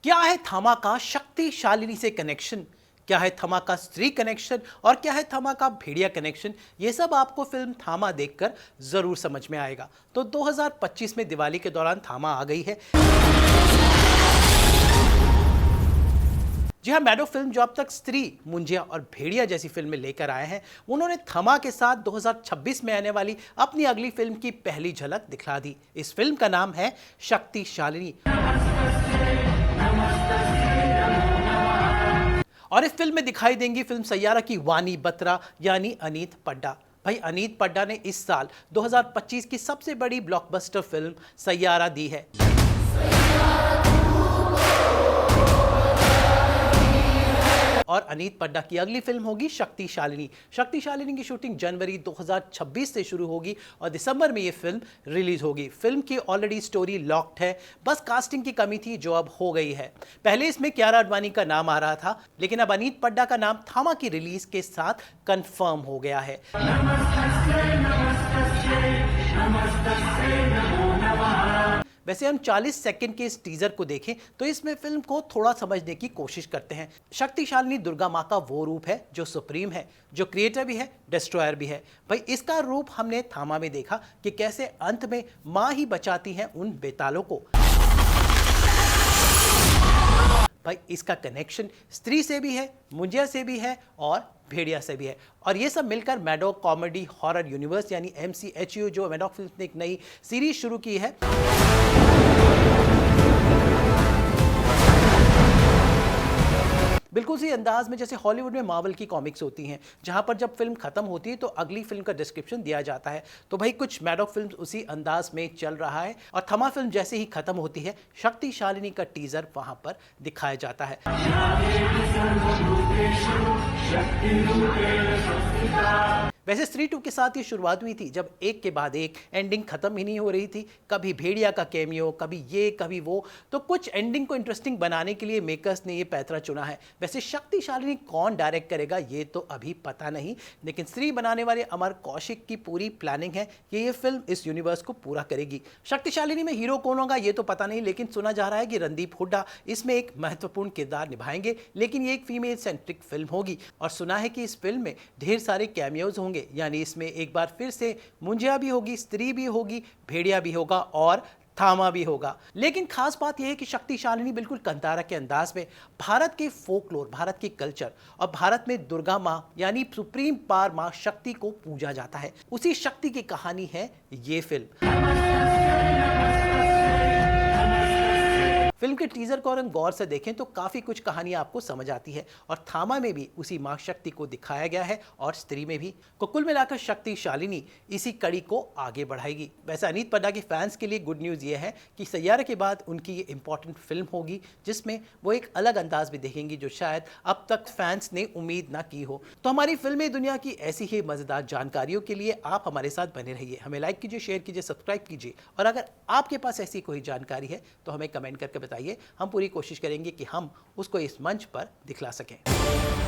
क्या है थामा का शक्तिशालिनी से कनेक्शन, क्या है थामा का स्त्री कनेक्शन और क्या है थामा का भेड़िया कनेक्शन, ये सब आपको फिल्म थामा देखकर जरूर समझ में आएगा। तो 2025 में दिवाली के दौरान थामा आ गई है। जी हाँ, मैडो फिल्म जो अब तक स्त्री, मुंजिया और भेड़िया जैसी फिल्में लेकर आए हैं, उन्होंने थमा के साथ 2026 में आने वाली अपनी अगली फिल्म की पहली झलक दिखला दी। इस फिल्म का नाम है शक्तिशालिनी। और इस फिल्म में दिखाई देंगी फिल्म सैयारा की वानी बत्रा यानी अनीत पड्डा। भाई अनीत पड्डा ने इस साल 2025 की सबसे बड़ी ब्लॉकबस्टर फिल्म सैयारा दी है। और अनीत पड्डा की अगली फिल्म होगी शक्तिशालिनी। शक्तिशालिनी की शूटिंग जनवरी 2026 से शुरू होगी और दिसंबर में ये फिल्म रिलीज होगी। फिल्म की ऑलरेडी स्टोरी लॉक्ड है, बस कास्टिंग की कमी थी जो अब हो गई है। पहले इसमें कियारा आडवाणी का नाम आ रहा था, लेकिन अब अनीत पड्डा का नाम थामा की रिलीज के साथ कंफर्म हो गया है। वैसे हम 40 सेकंड के इस टीजर को देखें तो इसमें फिल्म को थोड़ा समझने की कोशिश करते हैं। शक्तिशालिनी दुर्गा माँ का वो रूप है जो सुप्रीम है, जो क्रिएटर भी है, डिस्ट्रॉयर भी है। भाई इसका रूप हमने थामा में देखा कि कैसे अंत में माँ ही बचाती हैं उन बेतालों को। भाई इसका कनेक्शन स्त्री से भी है, मुंजिया से भी है और भेड़िया से भी है। और ये सब मिलकर मैडॉक कॉमेडी हॉरर यूनिवर्स यानी MCHU जो मैडॉक फिल्म्स ने एक नई सीरीज शुरू की है, बिल्कुल उसी अंदाज में जैसे हॉलीवुड में मार्वल की कॉमिक्स होती हैं, जहां पर जब फिल्म खत्म होती है तो अगली फिल्म का डिस्क्रिप्शन दिया जाता है। तो भाई कुछ मैडॉक फिल्म्स उसी अंदाज में चल रहा है और थमा फिल्म जैसे ही खत्म होती है शक्तिशालिनी का टीजर वहां पर दिखाया जाता है। वैसे स्त्री 2 के साथ ये शुरुआत हुई थी जब एक के बाद एक एंडिंग खत्म ही नहीं हो रही थी। कभी भेड़िया का कैमियो, कभी ये कभी वो। तो कुछ एंडिंग को इंटरेस्टिंग बनाने के लिए मेकर्स ने ये पैतरा चुना है। वैसे शक्तिशालिनी कौन डायरेक्ट करेगा ये तो अभी पता नहीं, लेकिन स्त्री बनाने वाले अमर कौशिक की पूरी प्लानिंग है कि ये फिल्म इस यूनिवर्स को पूरा करेगी। शक्तिशालिनी में हीरो कौन होगा ये तो पता नहीं, लेकिन सुना जा रहा है कि रणदीप हुड्डा इसमें एक महत्वपूर्ण किरदार निभाएंगे। लेकिन ये एक फीमेल सेंट्रिक फिल्म होगी और सुना है कि इस फिल्म में ढेर सारे कैमियोज होंगे, यानी इसमें एक बार फिर से मुंजिया भी होगी, स्त्री भी होगी, भेड़िया भी होगा और थामा भी होगा। लेकिन खास बात यह है कि शक्तिशालिनी बिल्कुल कंतारा के अंदाज में भारत के फोकलोर, भारत की कल्चर और भारत में दुर्गा माँ यानी सुप्रीम पावर माँ शक्ति को पूजा जाता है, उसी शक्ति की कहानी है ये फिल्म के टीजर को अगर हम गौर से देखें तो काफी कुछ कहानी आपको समझ आती है और थामा में भी उसी मां शक्ति को दिखाया गया है और स्त्री में भी। तो कुल मिलाकर शक्तिशालिनी इसी कड़ी को आगे बढ़ाएगी। वैसे अनीत पड्डा के फैंस के लिए गुड न्यूज ये है कि सैयारा के बाद उनकी ये इंपॉर्टेंट फिल्म होगी जिसमें वो एक अलग अंदाज भी देखेंगी जो शायद अब तक फैंस ने उम्मीद ना की हो। तो हमारी फिल्मी दुनिया की ऐसी ही मजेदार जानकारियों के लिए आप हमारे साथ बने रहिए। हमें लाइक कीजिए, शेयर कीजिए, सब्सक्राइब कीजिए और अगर आपके पास ऐसी कोई जानकारी है तो हमें कमेंट करके बताइए। हम पूरी कोशिश करेंगे कि हम उसको इस मंच पर दिखला सकें।